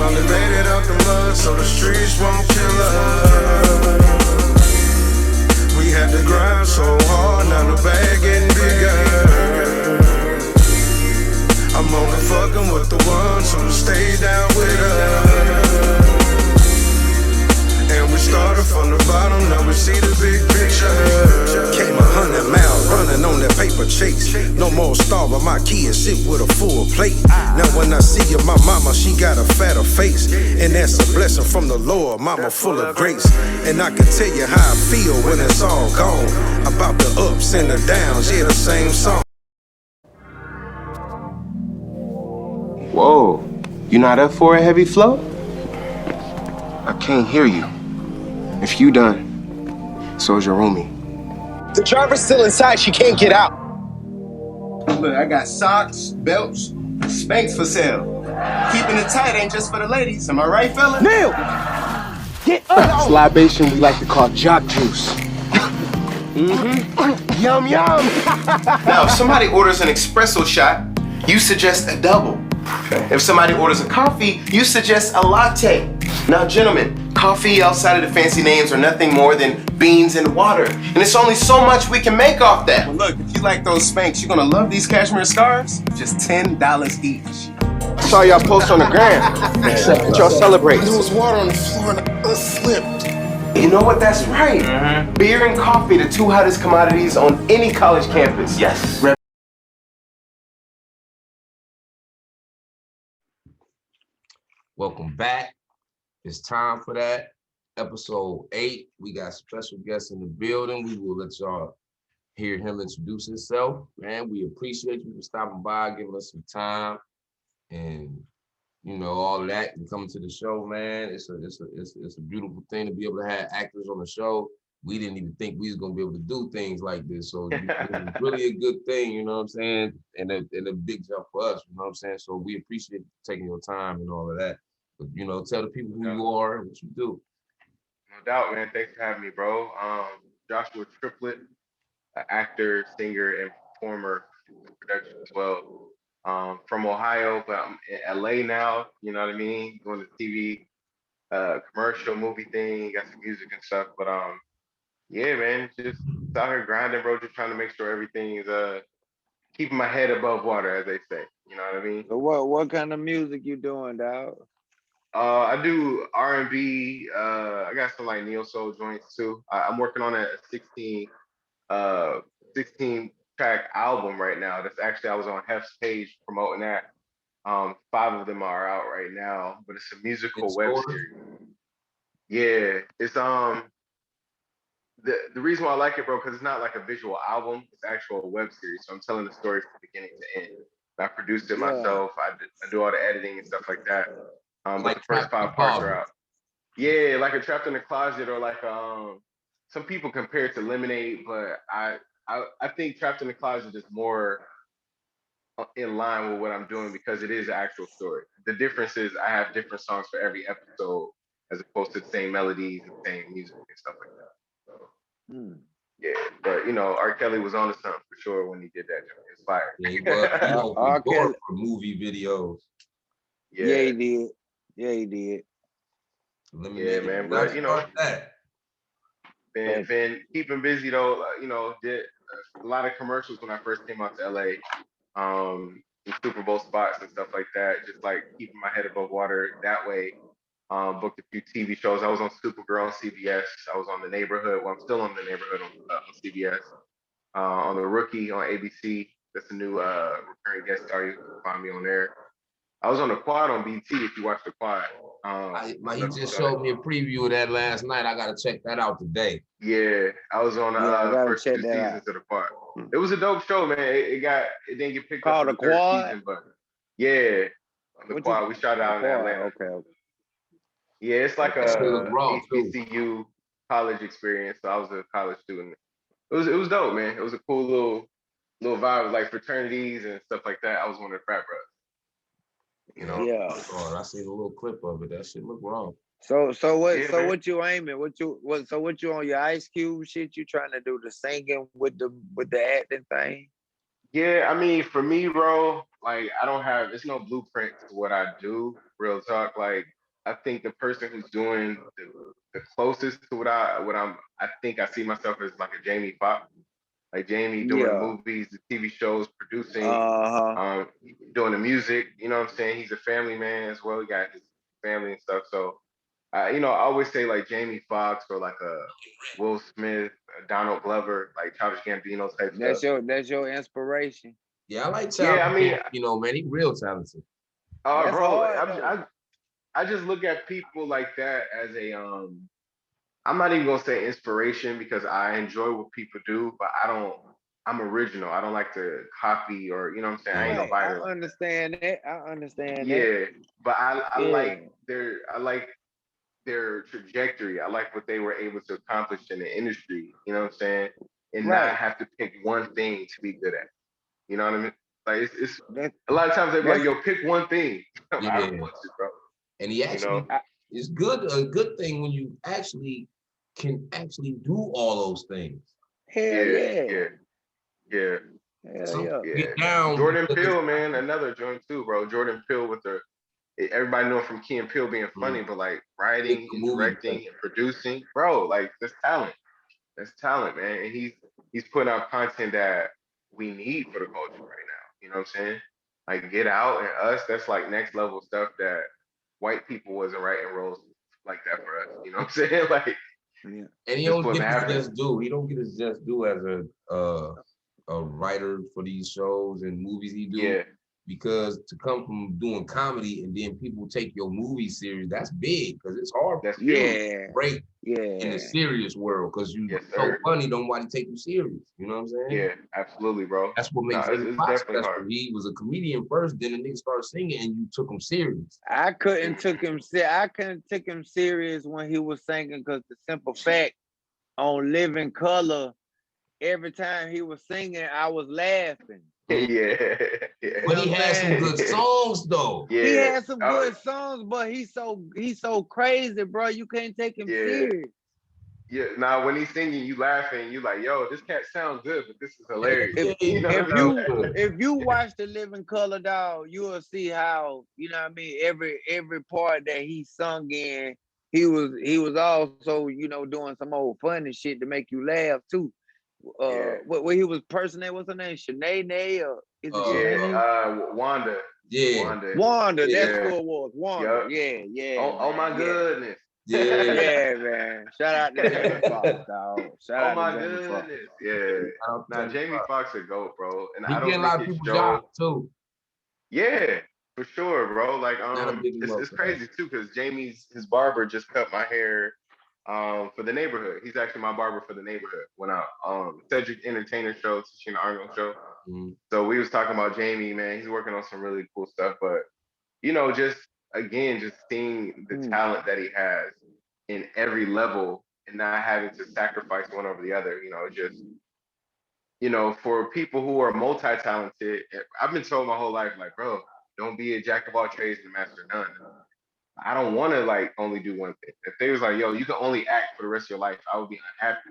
finally made it out the mud, so the streets won't kill us. We had to grind so hard, now the bag getting bigger. I'm only fucking with the ones who stay down with us. And we started from the bottom, now we see the big picture. Came 100 miles running on that paper chase. No more starving, my kids sit with a full plate. Now when I see you, my mama, she got a fatter face. And that's a blessing from the Lord, mama full of grace. And I can tell you how I feel when it's all gone. About the ups and the downs, yeah, the same song. Whoa, you not up for a heavy flow? I can't hear you. If you done, so's your roomie. The driver's still inside, she can't get out. Look, I got socks, belts, Spanx for sale. Keeping it tight ain't just for the ladies, am I right, fella? Neil! Get up! This libation we like to call jock juice. Yum, yum! Now, if somebody orders an espresso shot, you suggest a double. Okay. If somebody orders a coffee, you suggest a latte. Now, gentlemen, coffee outside of the fancy names are nothing more than beans and water. And it's only so much we can make off that. Well, look, if you like those Spanx, you're gonna love these cashmere scarves. Just $10 each. I saw y'all post on the gram. What y'all celebrate? There was water on the floor and I slipped. You know what? That's right. Beer and coffee, the two hottest commodities on any college campus. Yes. Welcome back. It's time for that. Episode 8. We got special guests in the building. We will let y'all hear him introduce himself. Man, we appreciate you for stopping by, giving us some time, and you know all of that, and coming to the show, man. It's a beautiful thing to be able to have actors on the show. We didn't even think we was gonna be able to do things like this, so it's really a good thing, you know what I'm saying, and a big jump for us, you know what I'm saying. So we appreciate you taking your time and all of that. But you know, tell the people who you are and what you do. No doubt, man. Thanks for having me, bro. Joshua Triplett, an actor, singer, and performer in production as well. From Ohio, but I'm in LA now. You know what I mean? Doing the TV, commercial, movie thing, got some music and stuff. But yeah, man, just out here grinding, bro. Just trying to make sure everything is keeping my head above water, as they say. You know what I mean? So what kind of music you doing, dog? I do R&B. I got some like neo soul joints too. I'm working on a 16 track album right now. That's actually, I was on Hef's page promoting that. 5 of them are out right now, but it's a musical web series. Yeah, it's the reason why I like it, bro, because it's not like a visual album. It's actual web series. So I'm telling the story from beginning to end. I produced it myself. I do all the editing and stuff like that. But the first 5 parts are out. Yeah, like a Trapped in the Closet, or like some people compare it to Lemonade, but I think Trapped in the Closet is more in line with what I'm doing because it is an actual story. The difference is I have different songs for every episode as opposed to the same melodies and same music and stuff like that. So yeah, but you know, R. Kelly was on to something for sure when he did that. It was fire. Yeah, he was. R. Kelly for movie videos. Yeah, he did. Yeah, he did. Yeah, man. But you know, been keeping busy though. You know, did a lot of commercials when I first came out to LA. Super Bowl spots and stuff like that. Just like keeping my head above water that way. Booked a few TV shows. I was on Supergirl on CBS. I was on The Neighborhood. Well, I'm still on The Neighborhood on CBS. On The Rookie on ABC. That's a new recurring guest star. You can find me on there. I was on The Quad on BT. If you watch The Quad. He just showed me a preview of that last night. I gotta check that out today. Yeah, I was on the first 2 seasons of The Quad. It was a dope show, man. It didn't get picked up in the third season, but yeah, The Quad. We shot it out in Atlanta. Okay. Yeah, it's like a HBCU college experience. So I was a college student. It was dope, man. It was a cool little vibe, like fraternities and stuff like that. I was one of the frat brothers. You know? Yeah. Oh, I seen a little clip of it. That shit look wrong. So what you aiming? What you on your Ice Cube shit? You trying to do the singing with the acting thing? Yeah, I mean, for me, bro, like I don't have, it's no blueprint to what I do. Real talk. Like I think the person who's doing the closest to I think I see myself as like a Jamie Foxx, like Jamie doing the Yeah. movies, the TV shows, producing, Uh-huh. doing the music. You know what I'm saying? He's a family man as well. He got his family and stuff. So, I always say like Jamie Foxx or like a Will Smith, a Donald Glover, like Childish Gambino type stuff. That's your inspiration. Yeah, I like Yeah, I mean, talented. You know, man, he real talented. That's bro, hard though. I just look at people like that as I'm not even gonna say inspiration because I enjoy what people do, but I'm original. I don't like to copy or you know what I'm saying. I ain't no Right. I biter like that. understand that. I understand that. Yeah, but Yeah. I like their trajectory. I like what they were able to accomplish in the industry. You know what I'm saying, and not Right. have to pick one thing to be good at. You know what I mean? Like it's That a lot of times they be like, that's "Yo, pick one thing." I don't Yeah, want to, bro. and he You actually know? it's a good thing when you actually can actually do all those things. hell Yeah, yeah. yeah, yeah. Hell Some yeah. people Yeah, get down Jordan because Peele, man, another joint too, bro. Jordan Peele with the everybody know him from Key and Peele being funny, but like it's writing a and movie. directing and producing, bro, like that's talent. That's talent, man. And he's putting out content that we need for the culture right now. You know what I'm saying? Like Get Out and Us, that's like next level stuff that white people wasn't writing roles like that for us. You know what I'm saying? Like Yeah. And he this don't wasn't get his happening. just due. He don't get his just due as a writer for these shows and movies he do. Yeah, Because to come from doing comedy and then people take your movie serious, that's big because it's hard that's huge. Yeah. to break in the Yeah. serious world because you Yes, so sir. funny, nobody take you serious. You know what I'm saying? Yeah, absolutely, bro. That's what No, makes Jamie it's Foxx definitely special. hard. He was a comedian first, then the nigga started singing and you took him serious. I couldn't take him serious when he was singing because the simple fact on Living Color, every time he was singing, I was laughing. Yeah, yeah. But he had some good songs though. Yeah. He had some good songs, but he's so crazy, bro. You can't take him Yeah. serious. Yeah. Now when he's singing, you laughing, you like, yo, this cat sounds good, but this is hilarious. If You know what if I mean? you if you watch the Living Color, dog, you will see how, you know what I mean, every part that he sung in, he was also, doing some old funny shit to make you laugh too. Yeah. What he was personating, what's her name? Shanae, or is it Shanae? Yeah. Wanda. Yeah. Wanda, that's Yeah. who it was. Wanda. Yup. Yeah, yeah, Oh my man. Yeah. goodness. Yeah. Yeah, man. Shout out to Jamie Foxx, dog. Shout Oh out to my Jamie Foxx. goodness. Yeah. Now Jamie Foxx a goat, bro. And He I get don't a think lot of his people show. jobs too. Yeah, for sure, bro. Like, Not a big it's love it's for that. crazy too, because Jamie's his barber just cut my hair, for the neighborhood. He's actually my barber for the neighborhood. When I Cedric Entertainer show, Tichina Arnold show. Mm-hmm. So we was talking about Jamie, man. He's working on some really cool stuff, but just again, just seeing the talent that he has in every level and not having to sacrifice one over the other. Just for people who are multi-talented, I've been told my whole life, like, bro, don't be a jack of all trades and master of none. I don't want to like only do one thing. If they was like, yo, you can only act for the rest of your life, I would be unhappy.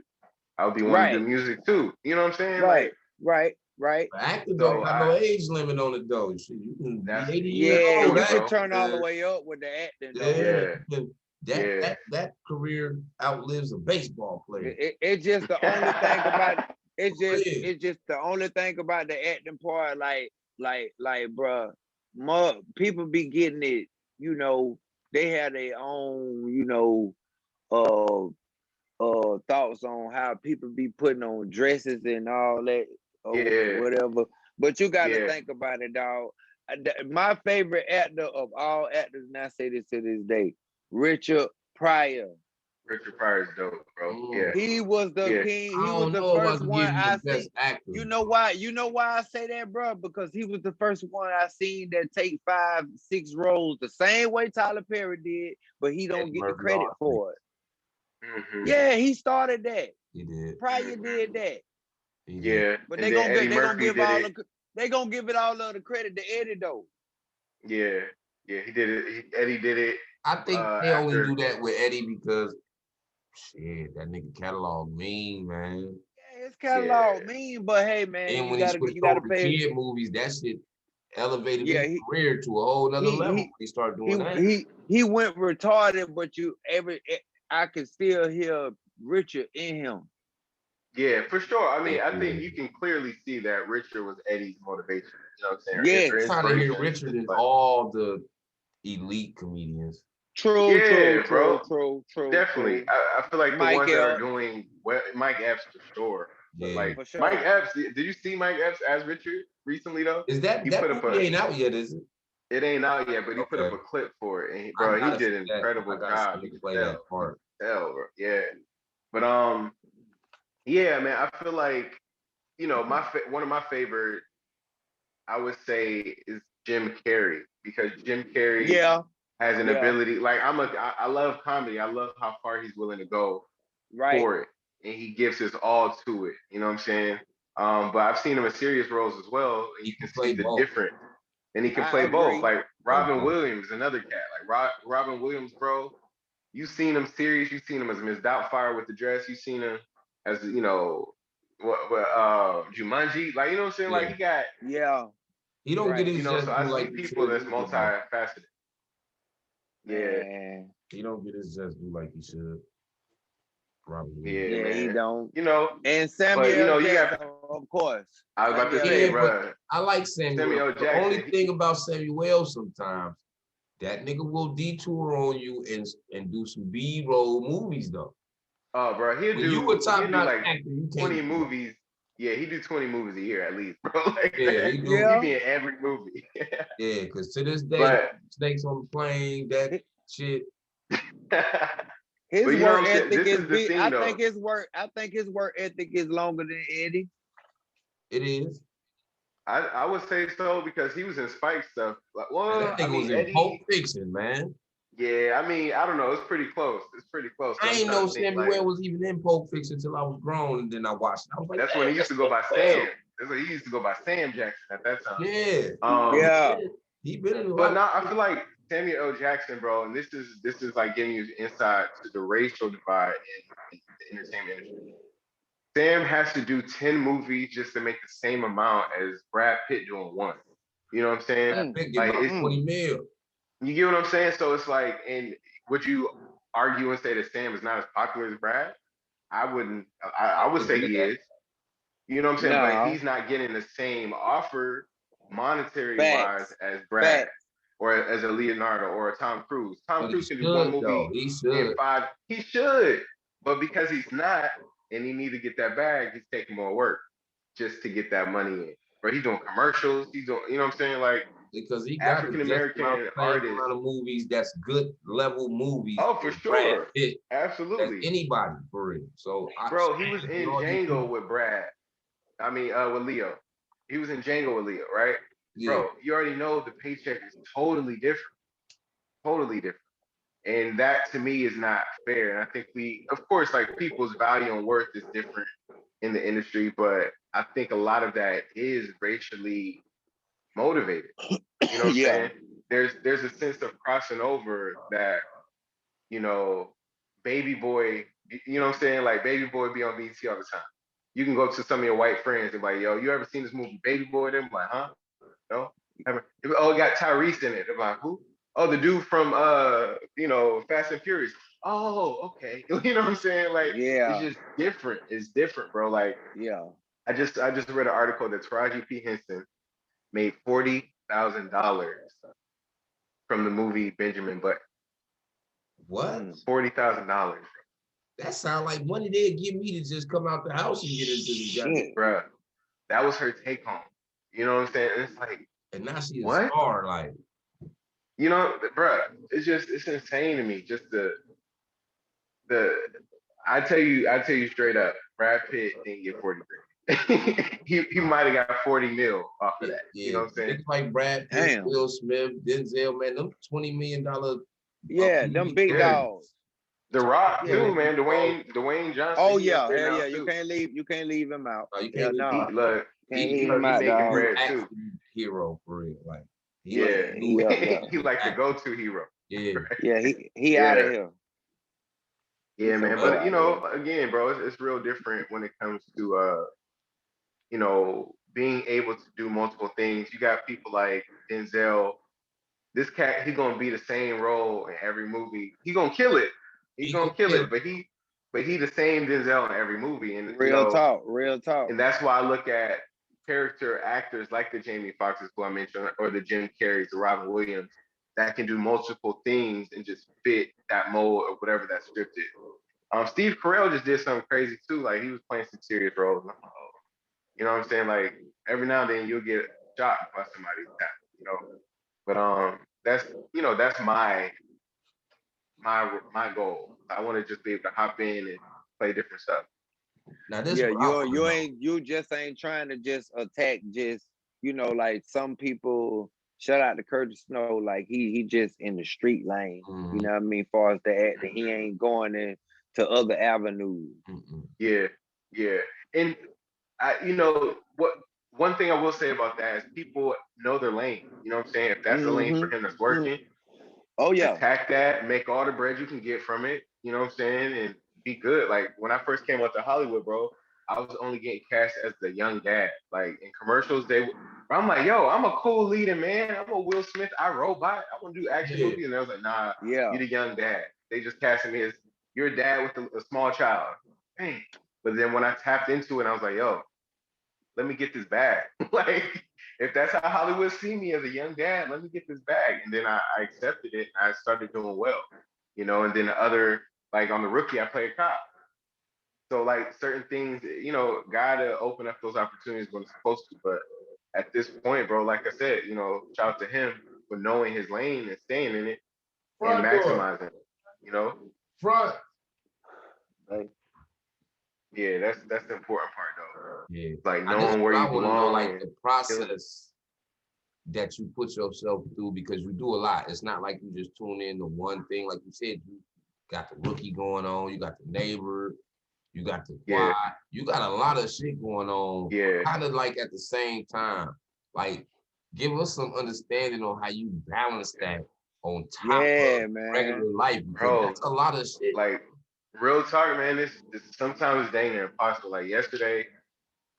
I would be wanting to do music too. You know what I'm saying? Right, Like, right. But acting So don't got no age limit on it though. You can That's be 80 Yeah, years old. you bro. can turn all the way up with the acting, though. Yeah. That career outlives a baseball player. It's just the only thing about it's just the only thing about the acting part, like, bruh, people be getting it, they have their own, thoughts on how people be putting on dresses and all that, or whatever. But you gotta think about it, dog. My favorite actor of all actors, and I say this to this day, Richard Pryor. Richard Pryor is dope, bro. Yeah. He was the king. He was the first one I seen. You know why? You know why I say that, bro? Because he was the first one I seen that take 5, 6 roles the same way Tyler Perry did, but he don't get the credit for it. Mm-hmm. Yeah, he started that. He did. Pryor did that. Yeah, but they gonna give it all of the credit to Eddie though. Yeah, he did it. Eddie did it. I think they only do that with Eddie because shit, that nigga catalog mean, man. Yeah, His catalog mean, but hey, man, And you when he gotta switched over to pay. kid movies, that shit elevated Yeah, his career to a whole nother level when he started doing that. He went retarded, but I can still hear Richard in him. Yeah, for sure. I mean, I think you can clearly see that Richard was Eddie's motivation. You know what I'm saying? Yeah, I'm trying to hear Richard in all the elite comedians. True. Definitely. I feel like the Mike ones that are Epps. doing well, Mike Epps for sure. But like For sure. Mike Epps, did you see Mike Epps as Richard recently though? Is that movie ain't out yet, is it? It ain't out yet, but he put up a clip for it, and he did an incredible job. You can play tell. that part. Bro. Yeah, but yeah, man, I feel like one of my favorite, I would say, is Jim Carrey, because Jim Carrey has an ability. Like I love comedy. I love how far he's willing to go for it, and he gives his all to it. You know what I'm saying? But I've seen him in serious roles as well, and you can see the difference. And he can play both. Like Robin Williams, another cat. Like Robin Williams, bro. You've seen him serious. You've seen him as Miss Doubtfire with the dress. You've seen him as Jumanji. Like, you know what I'm saying? Like, he got He don't get his so I see people that's multifaceted. Yeah. He don't get his just due like he should. Probably. Yeah, man. He don't. And Samuel Jackson, of course. I was about to say, bro. I like Samuel Jackson. The only thing about Samuel sometimes, that nigga will detour on you and do some B-roll movies though. Oh, bro, he'll do like actor, 20 movies. Yeah, he do 20 movies a year at least, bro. Like, he be in every movie. Yeah, because to this day, Snakes on the Plane, that shit. His work ethic is big. I think his work ethic is longer than Eddie. It is. I would say so, because he was in Spike stuff. Like, that thing was in Pulp Fiction, man. Yeah, I mean, I don't know. It's pretty close. I ain't know Samuel was even in Pulp Fiction until I was grown, and then I watched it. I was like, that's when he used to go by Sam. That's when he used to go by Sam Jackson at that time. Yeah. He been in a lot. But now I feel like Samuel L. Jackson, bro, and this is like giving you insight to the racial divide in the entertainment industry. Sam has to do 10 movies just to make the same amount as Brad Pitt doing one. You know what I'm saying? Like it's 20 mil. You get what I'm saying? So it's like, and would you argue and say that Sam is not as popular as Brad? I wouldn't. I would say he is. You know what I'm saying? No. But he's not getting the same offer monetary wise as Brad or as a Leonardo or a Tom Cruise. Tom Cruise can do one movie in 5. He should, but because he's not, and he need to get that bag, he's taking more work just to get that money in. But he's doing commercials. He's doing, you know what I'm saying? Like, because he got African American artists of movies that's good level movies. Oh, for sure. Absolutely. Anybody for real. So bro, he was in Django with Brad. I mean, with Leo. He was in Django with Leo, right? Yeah. Bro, you already know the paycheck is totally different. Totally different. And that to me is not fair. And I think of course, like, people's value and worth is different in the industry, but I think a lot of that is racially motivated. You know what I'm saying? There's a sense of crossing over that, Baby Boy, you know what I'm saying? Like, Baby Boy be on BT all the time. You can go to some of your white friends and be like, yo, you ever seen this movie Baby Boy? They're like, huh? No? Oh, it got Tyrese in it. They're like, who? Oh, the dude from Fast and Furious. Oh, okay. You know what I'm saying? Like, it's just different. It's different, bro. Like, I just read an article that Taraji P. Henson made $40,000 from the movie Benjamin Button. What? $40,000. That sounds like money they'd give me to just come out the house and get into the job. Bro, that was her take home. You know what I'm saying? It's like, and now she's a star, like. Bro, it's insane to me. Just I tell you straight up, Brad Pitt didn't get 40 grand. he might have got 40 mil off of that. Yeah. You know what I'm saying? It's like Brad Pitt, Will Smith, Denzel, man, them $20 million. Them big dogs. The Rock too, man. Dwayne Johnson. Oh yeah, yeah. You can't leave him out. You can't leave him out. Making bread too. Hero for real, like. He like the go-to hero. Yeah. Yeah, he out of here. Yeah, man. But you know, again, bro, it's real different when it comes to you know, being able to do multiple things. You got people like Denzel. This cat, he gonna be the same role in every movie. He gonna kill it. He gonna kill it. But he the same Denzel in every movie. And you know, real talk. and that's why I look at character actors like the Jamie Foxxes who I mentioned, or the Jim Carreys, the Robin Williams, that can do multiple things and just fit that mold or whatever that's scripted. Steve Carell just did something crazy too. Like he was playing some serious roles. You know what I'm saying? Like every now and then you'll get shot by somebody, you know. But that's you know that's my goal. I want to just be able to hop in and play different stuff. Now this you just ain't trying to just attack just, you know, like some people. Shout out to Curtis Snow, like he just in the street lane. Mm-hmm. You know what I mean? Far as the acting, he ain't going into other avenues. Mm-hmm. Yeah. And you know what? One thing I will say about that is people know their lane. You know what I'm saying? If that's the lane for him that's working, oh yeah, attack that, make all the bread you can get from it. You know what I'm saying? And be good. Like when I first came out to Hollywood, bro, I was only getting cast as the young dad. Like in commercials, I'm like, yo, I'm a cool leading man. I'm a Will Smith. I robot. I want to do action movies. And I was like, nah, you're the young dad. They just casted me as your dad with a small child. Dang. But then when I tapped into it, I was like, yo, let me get this bag. Like, if that's how Hollywood see me as a young dad, let me get this bag. And then I accepted it. And I started doing well, you know. And then the other, like on The Rookie, I played a cop. So like certain things, you know, gotta open up those opportunities when it's supposed to. But at this point, bro, like I said, you know, shout out to him for knowing his lane and staying in it and maximizing it, you know. Like, yeah, that's the important part though. Yeah. Like knowing where you belong. Like the process that you put yourself through, because you do a lot. It's not like you just tune in to one thing. Like you said, you got The Rookie going on, you got The Neighbor, you got The Quad, you got a lot of shit going on. Yeah. Kind of like at the same time. Like, give us some understanding on how you balance that on top of regular life. Bro, that's a lot of shit. Like, real talk, man. This sometimes it's dang near impossible. Like yesterday,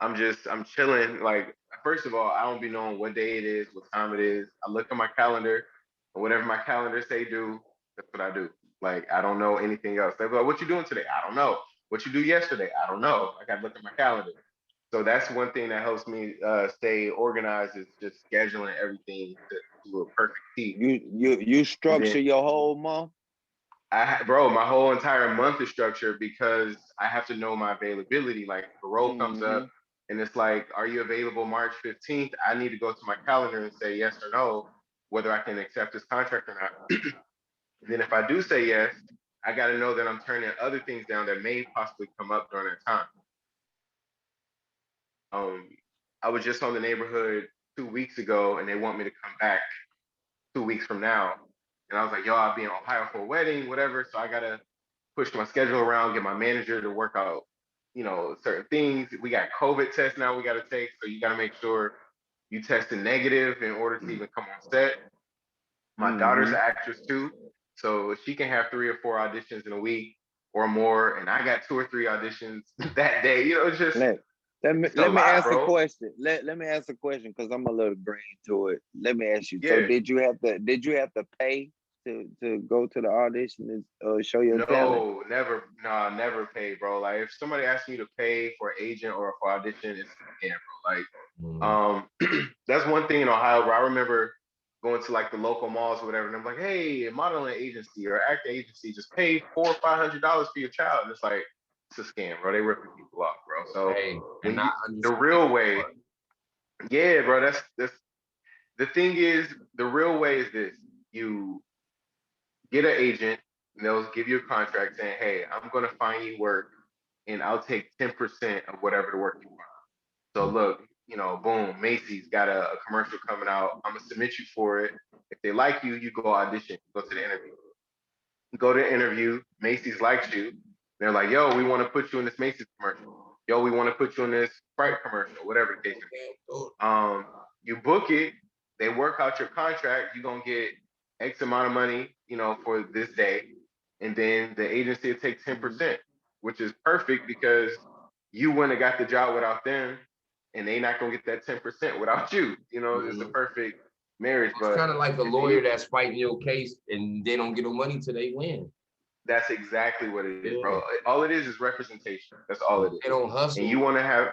I'm chilling. Like, first of all, I don't be knowing what day it is, what time it is. I look at my calendar, and whatever my calendar say do, that's what I do. Like, I don't know anything else. They're like, what you doing today? I don't know. What you do yesterday? I don't know. I gotta look at my calendar. So that's one thing that helps me stay organized, is just scheduling everything to a perfect T. You structure your whole month? Bro, my whole entire month is structured because I have to know my availability. Like the role comes up and it's like, are you available March 15th? I need to go to my calendar and say yes or no, whether I can accept this contract or not. And then if I do say yes, I got to know that I'm turning other things down that may possibly come up during that time. I was just on The Neighborhood 2 weeks ago and they want me to come back 2 weeks from now. And I was like, yo, I'll be in Ohio for a wedding, whatever. So I got to push my schedule around, get my manager to work out, you know, certain things. We got COVID tests now we got to take. So you got to make sure you tested negative in order to even come on set. My daughter's an actress too. So she can have 3 or 4 auditions in a week or more. And I got 2 or 3 auditions that day. You know, it's just... Let me ask a question. Let me ask a question because I'm a little green to it. Let me ask you. Yeah. So did you have to pay to go to the audition and show your talent? Never pay, bro. Like if somebody asks me to pay for an agent or for audition, it's bro. Like that's one thing in Ohio, bro. I remember going to like the local malls or whatever, and I'm like, hey, a modeling agency or acting agency, just pay $400 or $500 for your child. And it's like, it's a scam, bro. They ripping people off, bro. So the real way, yeah, bro. That's the thing is, the real way is this: you get an agent, and they'll give you a contract saying, hey, I'm gonna find you work, and I'll take 10% of whatever the work you find. So look, you know, boom, Macy's got a commercial coming out. I'm gonna submit you for it. If they like you, you go audition, go to the interview. Go to the interview. Macy's likes you. They're like, yo, we want to put you in this Macy's commercial. Yo, we want to put you in this Sprite commercial, whatever the case is. You book it. They work out your contract. You're going to get X amount of money, you know, for this day. and then the agency will take 10%, which is perfect because you wouldn't have got the job without them, and they not gonna get that 10% without you. You know, it's a perfect marriage. It's But kind of like a lawyer that's fighting your case and they don't get no money till they win. That's exactly what it is, bro. All it is representation. That's all it is. They don't hustle. And you want to have.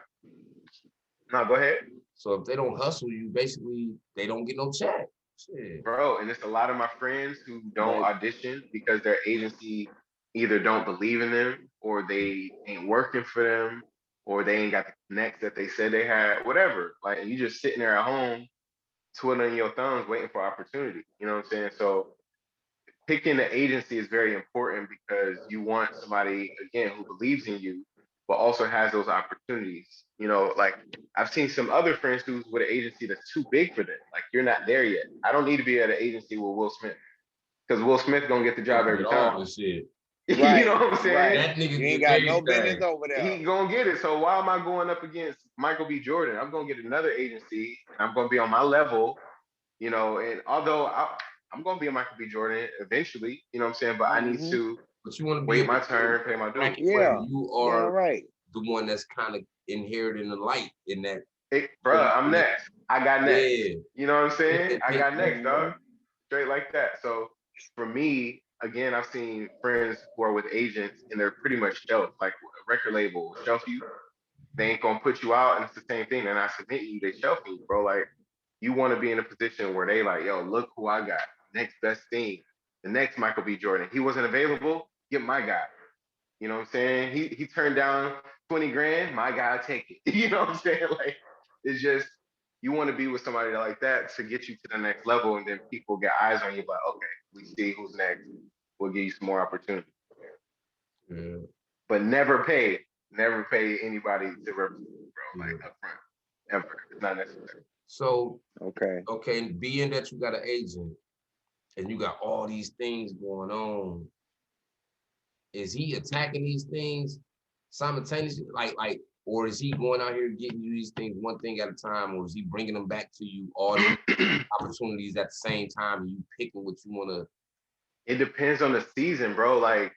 No, go ahead. So if they don't hustle, you basically they don't get no check. Shit. Bro, and it's a lot of my friends who don't audition because their agency either don't believe in them, or they ain't working for them, or they ain't got the connects that they said they had, whatever. Like, you just sitting there at home twiddling your thumbs waiting for opportunity. You know what I'm saying? So picking the agency is very important because you want somebody, again, who believes in you, but also has those opportunities. You know, like, I've seen some other friends who's with an agency that's too big for them. Like, you're not there yet. I don't need to be at an agency with Will Smith, because Will Smith gonna get the job every time. Shit. You know what I'm saying? Right. That nigga ain't got no business over there. He gonna get it. So why am I going up against Michael B. Jordan? I'm gonna get another agency. I'm gonna be on my level, you know. And although I'm gonna be a Michael B. Jordan eventually, you know what I'm saying? But I need to wait my turn, pay my dues. Yeah, you are right. The one that's kind of inheriting the light in that. Bro, I'm next. I got next. Yeah. You know what I'm saying? I got next, dog. Straight like that. So for me, again, I've seen friends who are with agents and they're pretty much shelf, like a record label will shelf you. They ain't gonna put you out, and it's the same thing. They're not submitting you, they shelf you, bro. Like, you want to be in a position where they like, yo, look who I got. Next best thing. The next Michael B. Jordan. He wasn't available, get my guy. You know what I'm saying? He turned down 20 grand, my guy, take it. You know what I'm saying? Like, it's just, you want to be with somebody like that to get you to the next level, and then people get eyes on you, like, okay, we see who's next. We'll give you some more opportunity. Yeah. But never pay anybody to represent you, bro, like up front. Ever. It's not necessary. So okay, being that you got an agent and you got all these things going on, is he attacking these things simultaneously, like, or is he going out here getting you these things one thing at a time, or is he bringing them back to you all these opportunities at the same time, and you picking what you want to? It depends on the season, bro. Like,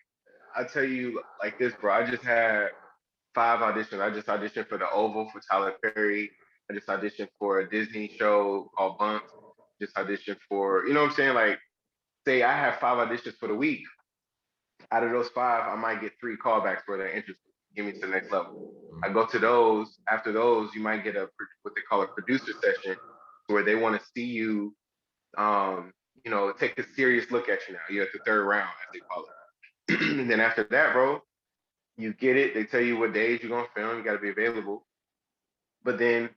I tell you like this, bro. I just had 5 auditions. I just auditioned for the Oval for Tyler Perry. I just auditioned for a Disney show called Bunks. Just auditioned for, you know what I'm saying? Like, say I have 5 auditions for the week. Out of those 5, I might get 3 callbacks where they're interested. Give me to the next level. I go to those. After those, you might get what they call a producer session, where they want to see you, you know, take a serious look at you now. You're at the 3rd round, as they call it. And then after that, bro, you get it. They tell you what days you're gonna film. You got to be available. But then,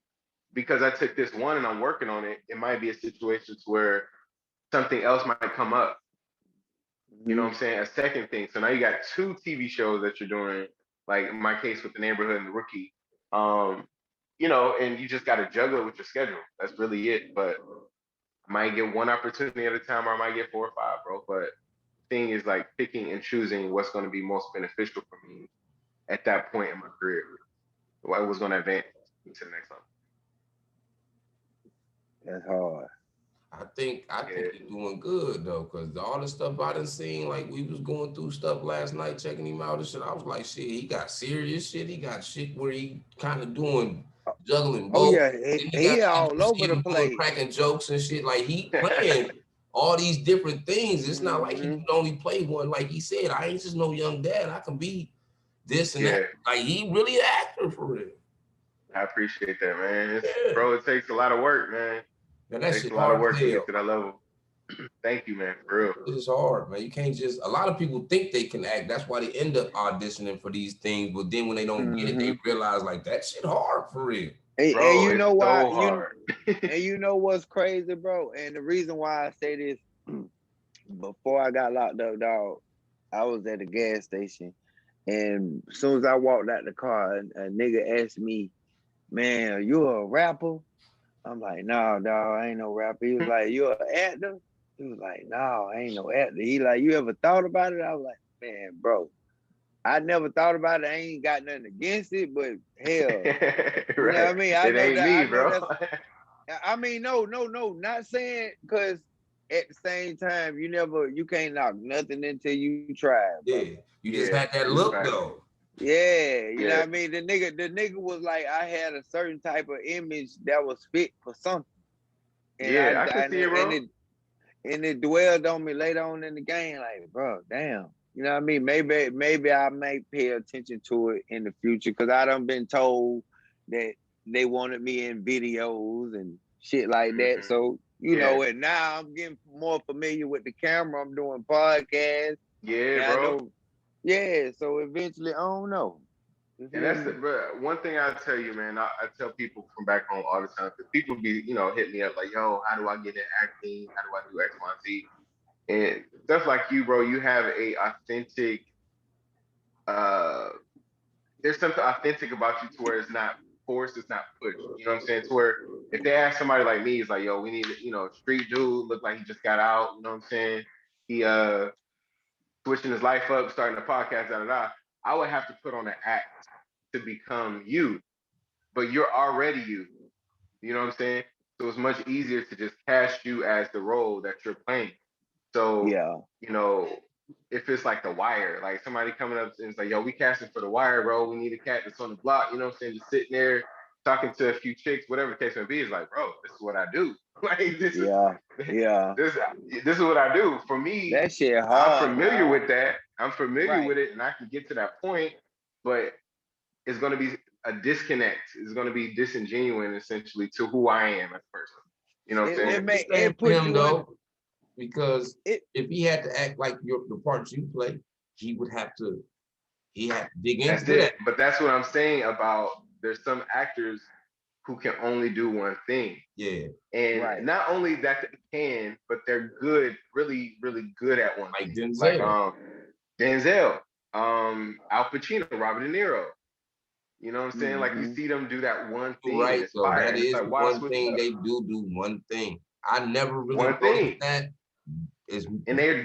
because I took this one and I'm working on it, it might be a situation where something else might come up. You know what I'm saying? A second thing. So now you got 2 TV shows that you're doing, like in my case with The Neighborhood and The Rookie. You know, and you just got to juggle it with your schedule. That's really it. But I might get 1 opportunity at a time, or I might get 4 or 5, bro. But thing is like picking and choosing what's going to be most beneficial for me at that point in my career. What was going to advance me to the next level. That's hard. I think you're doing good though, because all the stuff I done seen, like we was going through stuff last night, checking him out and shit. I was like, shit, he got serious shit. He got shit where he kind of doing juggling both. Oh yeah, he all over the place, cracking jokes and shit. Like he playing all these different things. It's not like he can only play one. Like he said, I ain't just no young dad. I can be this and that. Like he really an actor for real. I appreciate that, man. Bro, it takes a lot of work, man. Man, that takes a lot of work to get to that level. Thank you, man, for real. It is hard, man. You can't just, a lot of people think they can act. That's why they end up auditioning for these things. But then when they don't get it, they realize like that shit hard for real. And, bro, and you know why? So and you know what's crazy, bro? And the reason why I say this, before I got locked up, dog, I was at a gas station. And as soon as I walked out the car, a nigga asked me, man, are you a rapper? I'm like, no, dog, I ain't no rapper. He was like, you an actor? He was like, no, I ain't no actor. He like, you ever thought about it? I was like, man, bro, I never thought about it. I ain't got nothing against it, but hell, right. You know what I mean? It ain't me, bro. I mean, no, not saying, because at the same time, you can't knock nothing until you try, bro. Yeah, you just had that look though. Yeah, you know what I mean? The nigga was like, I had a certain type of image that was fit for something. And I can see it, bro. And it dwelled on me later on in the game, like, bro, damn. You know what I mean? Maybe I may pay attention to it in the future because I done been told that they wanted me in videos and shit like that. So, you know, and now I'm getting more familiar with the camera. I'm doing podcasts. Yeah, bro. So eventually, I don't know. And that's bro. One thing I tell you, man, I tell people from back home all the time because people be, hit me up like, yo, how do I get in acting? How do I do X, Y, and Z? And stuff like you, bro. You have a authentic. There's something authentic about you to where it's not forced, it's not pushed. You know what I'm saying? To where if they ask somebody like me, it's like, yo, we need, street dude, look like he just got out. You know what I'm saying? He switching his life up, starting a podcast, da da da. I would have to put on an act to become you, but you're already you. You know what I'm saying? So it's much easier to just cast you as the role that you're playing. So, if it's like The Wire, like somebody coming up and it's like, yo, we casting for The Wire, bro. We need a cat that's on the block. You know what I'm saying? Just sitting there talking to a few chicks, whatever the case may be. It's like, bro, this is what I do. Like this is this is what I do. For me, that shit hard. I'm familiar with that. I'm familiar with it, and I can get to that point, but it's going to be a disconnect. It's going to be disingenuous, essentially, to who I am as a person. You know what I'm saying? It put him though, because if he had to act like the parts you play, he would have to. He had to dig into that. But that's what I'm saying about. There's some actors who can only do one thing. Yeah. And not only that they can, but they're good, really, really good at one. Like Denzel. Like Denzel, Al Pacino, Robert De Niro. You know what I'm saying? Like you see them do that one thing. Right, so that is like, one thing they do one thing. I never really noticed that. And they're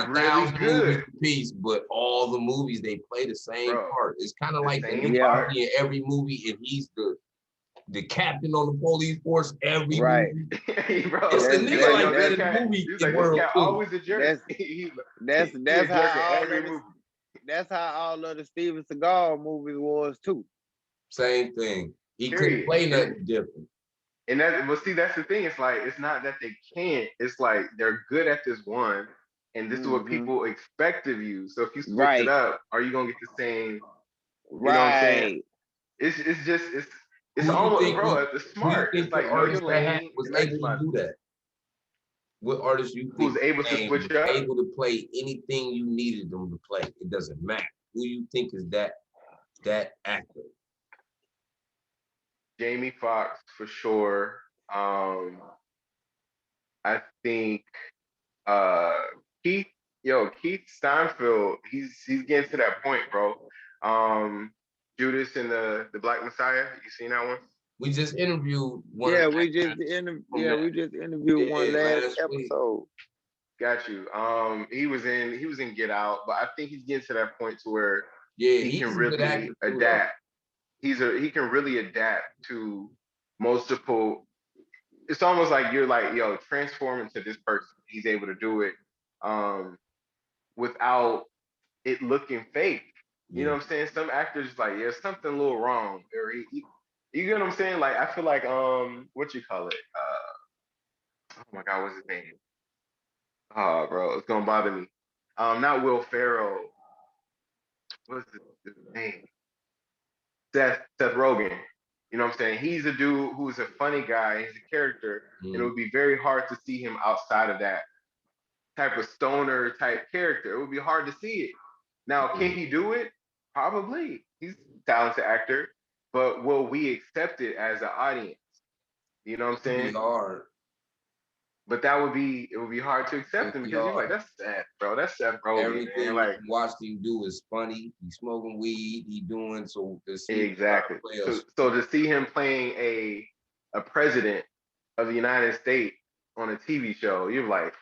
really good piece, but all the movies they play the same part. It's kind of like in every movie, and he's the captain on the police force every movie. Bro, it's a nigga like that in the movie. He's like, this guy always a jerk. That's how every movie. That's how all of the Steven Seagal movies was too. Same thing. He couldn't play nothing different. And that's the thing. It's like, it's not that they can't. It's like they're good at this one, and this is what people expect of you. So if you switch it up, are you gonna get the same? You know what I'm saying? It's almost, bro. It's smart. It's like artist that was able to do that. What artist you think who's able to switch up, able to play anything you needed them to play? It doesn't matter. Who you think is that actor? Jamie Foxx for sure. I think Keith Steinfeld, he's getting to that point, bro. Judas and the Black Messiah. You seen that one? We just interviewed one. We just interviewed one last episode. Got you. He was in Get Out, but I think he's getting to that point to where he can really adapt. He can really adapt to multiple. It's almost like you're like, yo, transform into this person. He's able to do it without it looking fake. You know what I'm saying? Some actors like, yeah, something a little wrong. Or you get what I'm saying? Like, I feel like what you call it? Oh my God, what's his name? Oh, bro, it's gonna bother me. Not Will Ferrell. What's his name? Seth Rogen. You know what I'm saying? He's a dude who's a funny guy. He's a character, and it would be very hard to see him outside of that type of stoner type character. It would be hard to see it. Now, can he do it? Probably. He's a talented actor, but will we accept it as an audience? You know what I'm saying? It'd be hard. But it would be hard to accept him because you're like, that's Seth, bro. That's Seth Rogen. Everything like watched him do is funny. He's smoking weed. He doing so. Exactly. So to see him playing a president of the United States on a TV show, you're like,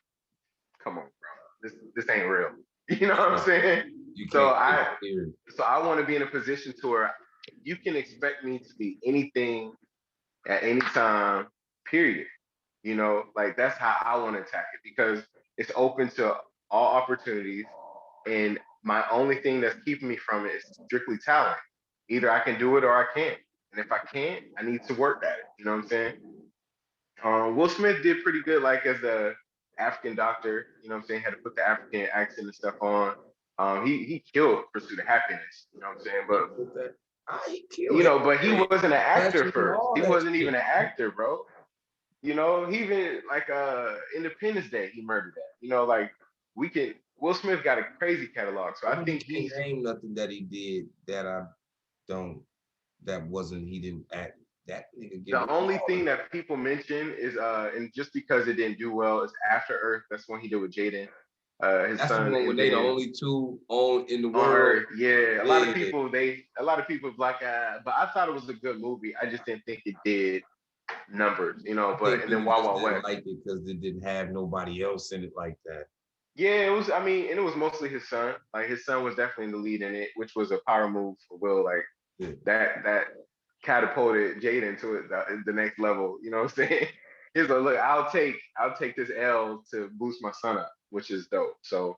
come on, bro. This ain't real. You know what I'm saying? So I want to be in a position to where you can expect me to be anything at any time. Period. You know, like that's how I want to attack it because it's open to all opportunities. And my only thing that's keeping me from it is strictly talent. Either I can do it or I can't. And if I can't, I need to work at it. You know what I'm saying? Will Smith did pretty good, like as a African doctor. You know what I'm saying? Had to put the African accent and stuff on. He killed Pursuit of Happiness. You know what I'm saying? But he you killed know, but he wasn't an actor first. all He that wasn't even shit. an actor, bro. You know, he even like Independence Day, he murdered that. You know, like Will Smith got a crazy catalog. So I think He can't name nothing that he did that I don't he didn't act. That nigga give the me only all thing of it. that people mention is and just because it didn't do well is After Earth. That's one he did with Jaden, his That's the son, one when and they the then only two on in the on world. Earth. Yeah, a lot Yeah. of people like, but I thought it was a good movie. I just didn't think it did numbers, you know. I But think and then people Wild just Wild didn't West. like it because it didn't have nobody else in it like that. Yeah, it was. I mean, and it was mostly his son. Like his son was definitely the lead in it, which was a power move for Will. Like that catapulted Jaden to it the next level. You know what I'm saying? He's like, look, I'll take this L to boost my son up, which is dope. So,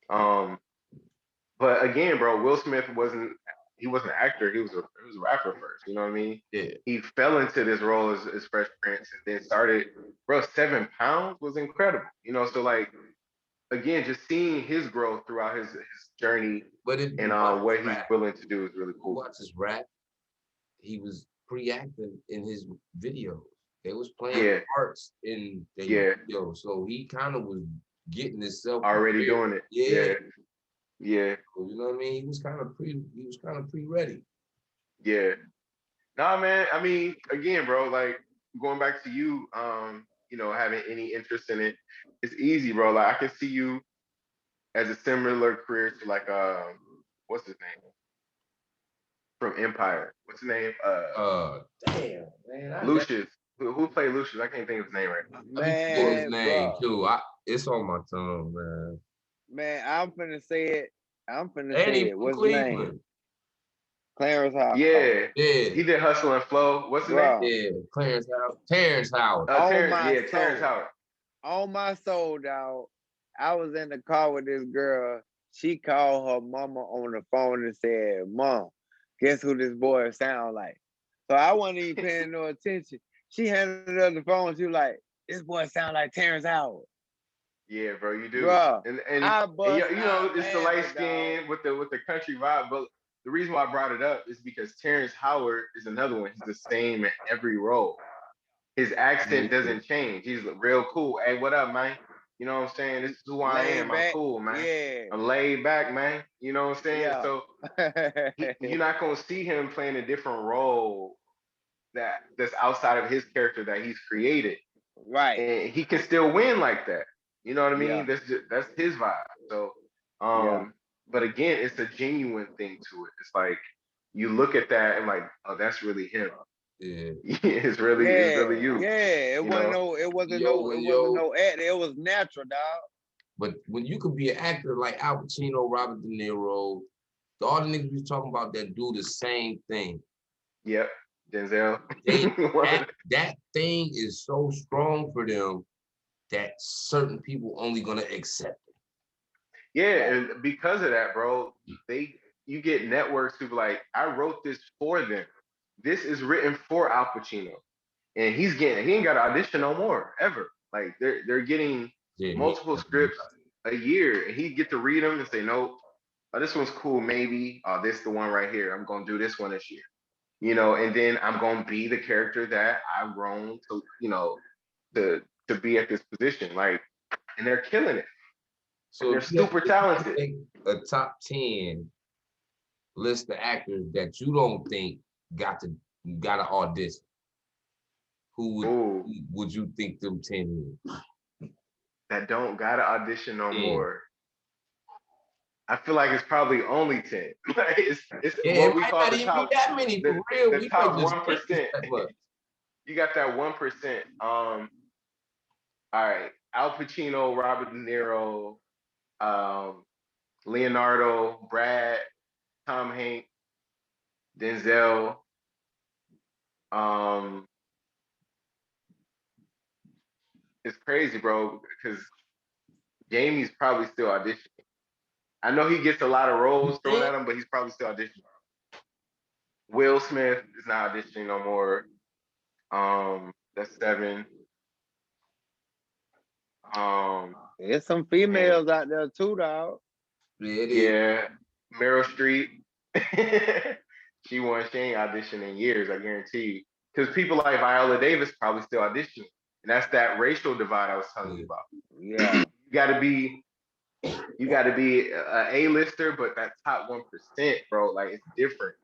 but again, bro, Will Smith wasn't an actor. He was a rapper first. You know what I mean? Yeah. He fell into this role as Fresh Prince and then started. Bro, 7 pounds was incredible. You know, so like again, just seeing his growth throughout his journey and what he's willing to do is really cool. Watch his rap. He was pre-acting in his videos. They was playing parts in the video, so he kind of was getting himself already doing it. Yeah. You know what I mean? He was kind of pre-ready. Yeah. Nah, man. I mean, again, bro, like going back to you, you know, having any interest in it, it's easy, bro. Like I can see you as a similar career to like what's his name? From Empire. What's his name? Damn, man. Lucius. Who played Lucius? I can't think of his name right now. Man, his name too. It's on my tongue, man. Man, I'm finna say it. Eddie What's his Cleveland. name? Clarence Howard. Yeah. He did Hustle and Flow. What's his name? Yeah, Terrence Howard. Terrence Howard. On my soul, dog. I was in the car with this girl. She called her mama on the phone and said, "Mom, guess who this boy sound like?" So I wasn't even paying no attention. She handed her the phone. She was like, "This boy sound like Terrence Howard." Yeah, bro, you do. Bruh, And you know, it's the light skin with the country vibe. But the reason why I brought it up is because Terrence Howard is another one. He's the same in every role. His accent doesn't change. He's real cool. Hey, what up, man? You know what I'm saying? This is who I am. I'm cool, man. Yeah. I'm laid back, man. You know what I'm saying? Yeah. So you're not gonna see him playing a different role that's outside of his character that he's created. Right. And he can still win like that. You know what I mean? Yeah. That's his vibe. So but again, it's a genuine thing to it. It's like you look at that and like, oh, that's really him. Yeah. it's really you. Yeah, it wasn't no act. It was natural, dog. But when you could be an actor like Al Pacino, Robert De Niro, all the niggas we talking about that do the same thing. Yep. Denzel. that thing is so strong for them that certain people only gonna accept it. Yeah, and because of that, bro, you get networks who be like, I wrote this for them. This is written for Al Pacino. And he ain't got to audition no more, ever. Like they're getting multiple scripts a year, and he get to read them and say, nope, this one's cool, maybe. This the one right here. I'm gonna do this one this year. You know, and then I'm gonna be the character that I've grown to, you know, to be at this position. Like, and they're killing it. So they're super talented. A top 10 list of actors that you don't think got to audition. Who would you think them 10 is? That don't gotta audition no more. I feel like it's probably only 10. it's what we call the top. That many for real. The top 1%. You got that 1%. All right, Al Pacino, Robert De Niro, Leonardo, Brad, Tom Hanks, Denzel. it's crazy, bro, because Jamie's probably still auditioning. I know he gets a lot of roles thrown at him, but he's probably still auditioning. Will Smith is not auditioning no more. That's 7. There's some females out there too, dog. Yeah, Meryl Streep. She ain't auditioned in years, I guarantee you. Because people like Viola Davis probably still auditioning. And that's that racial divide I was telling you about. Yeah. You gotta be a A-lister, but that top 1%, bro, like it's different.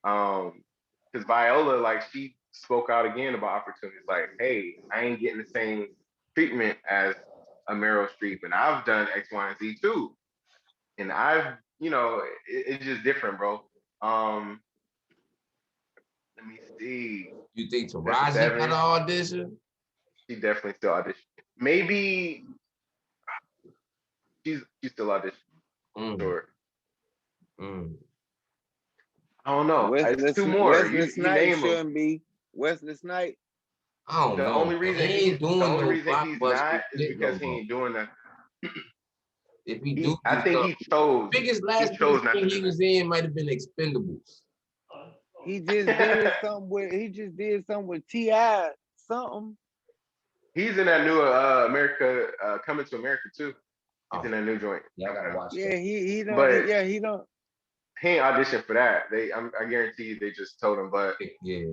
Because Viola, like, she spoke out again about opportunities. Like, hey, I ain't getting the same treatment as a Meryl Streep, and I've done X, Y, and Z too. And I've, it's just different, bro. Let me see. You think Taraji got an audition? She definitely still auditioning. Maybe she's still auditioning. Sure. I don't know. It's 2 more. Wesley Snipes shouldn't be. Wesley Snipes. I don't know. The only reason he's not is because he ain't doing that. If he do, I think he chose. Biggest last thing he was in might have been Expendables. He just did something with T.I. something. He's in that new America Coming to America too. He's in that new joint. Yeah, I gotta watch that. He don't. But he don't. He ain't auditioned for that. I guarantee you they just told him. But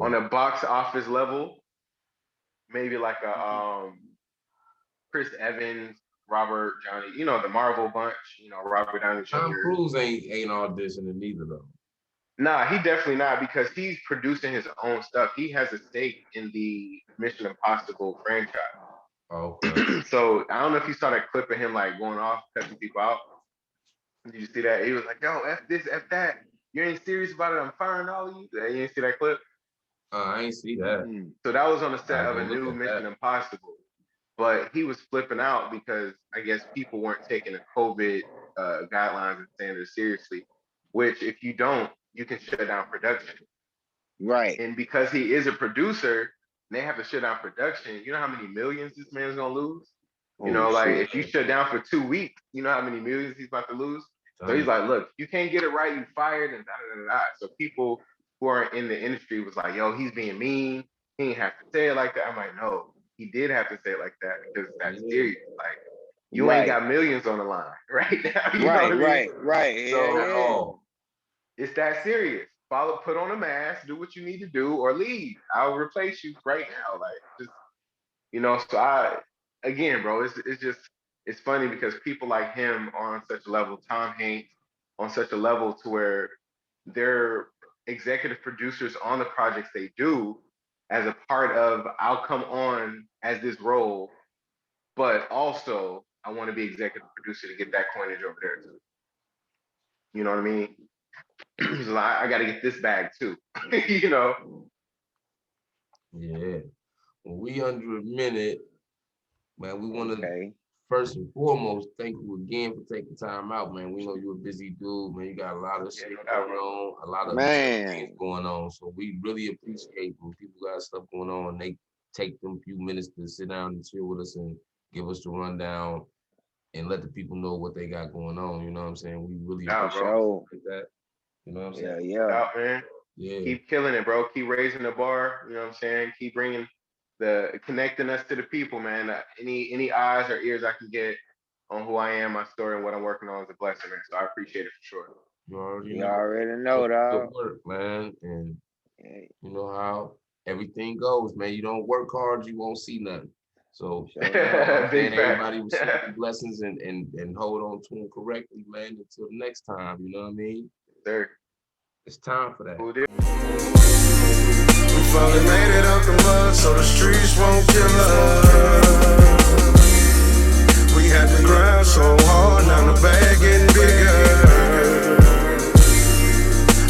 on a box office level, maybe like a Chris Evans, Robert Downey, the Marvel bunch, Robert Downey Jr. Tom Cruise ain't auditioning neither though. Nah, he definitely not, because he's producing his own stuff. He has a stake in the Mission Impossible franchise. Okay. So I don't know if you saw that clip of him like going off, cutting people out. Did you see that? He was like, yo, F this, F that. You ain't serious about it, I'm firing all of you. You ain't see that clip? I ain't see that. So that was on the set of a new Mission Impossible. But he was flipping out because I guess people weren't taking the COVID guidelines and standards seriously, which if you don't, you can shut down production. Right. And because he is a producer, they have to shut down production. You know how many millions this man's gonna lose? If you shut down for 2 weeks, you know how many millions he's about to lose? So he's like, look, you can't get it right, you fired, and da-da-da-da. So people who are in the industry was like, yo, he's being mean. He didn't have to say it like that. I'm like, no, he did have to say it like that because that's serious. Like, you ain't got millions on the line right now. Right. So it's that serious. Put on a mask, do what you need to do, or leave. I'll replace you right now. Like, just, so again, bro, it's funny because people like him are on such a level, Tom Hanks on such a level to where they're executive producers on the projects they do as a part of, I'll come on as this role, but also I want to be executive producer to get that coinage over there too. You know what I mean? So I got to get this bag too, Yeah. Well, we under a minute, man. We want to first and foremost thank you again for taking time out, man. We know you're a busy dude, man. You got a lot of shit going on, a lot of things going on. So we really appreciate when people got stuff going on. They take them few minutes to sit down and chill with us and give us the rundown and let the people know what they got going on. You know what I'm saying? We really appreciate that. You know what I'm saying? Yeah. Out, man. Yeah. Keep killing it, bro. Keep raising the bar. You know what I'm saying? Keep connecting us to the people, man. Any eyes or ears I can get on who I am, my story, and what I'm working on is a blessing, man. So I appreciate it for sure. You already know, dog. Good work, man. And you know how everything goes, man. You don't work hard, you won't see nothing. So everybody will see the blessings and hold on to them correctly, man, until the next time. You know what I mean? Sir. It's time for that. We finally made it out the mud, so the streets won't kill us. We had to grind so hard, now the bag getting bigger.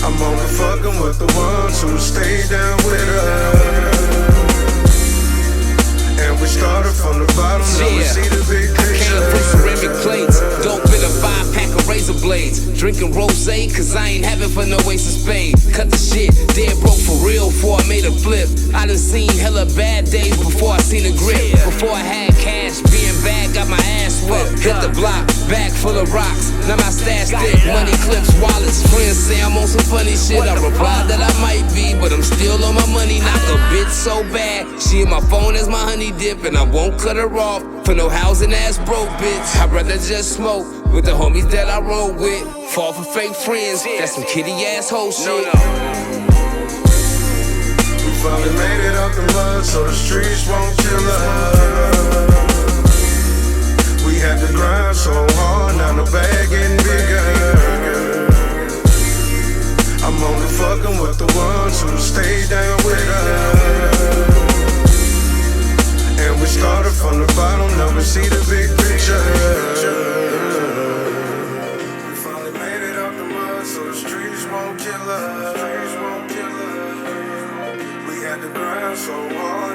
I'm only fucking with the ones who stay down with us. And we started from the bottom, now we see the big picture. Came from ceramic plates, dope in a 5-pack of razor blades. Drinking rosé, cause I ain't having for no waste of spade. Cut the shit, dead broke for real before I made a flip. I done seen hella bad days before I seen a grip. Before I had cash, flip. Hit the block, bag full of rocks. Now my stash thick, money clips, wallets. Friends say I'm on some funny shit. I reply that I might be, but I'm still on my money. Knock a bitch so bad, she in my phone as my honey dip, and I won't cut her off for no housing ass broke bitch. I'd rather just smoke with the homies that I roll with. Fall for fake friends, that's some kitty asshole shit. We finally made it out the mud, so the streets won't kill us. We had to grind so hard, now the bag getting bigger. I'm only fucking with the ones who stay down with us. And we started from the bottom, now we see the big picture. We finally made it out the mud, so the streets won't kill us. We had to grind so hard.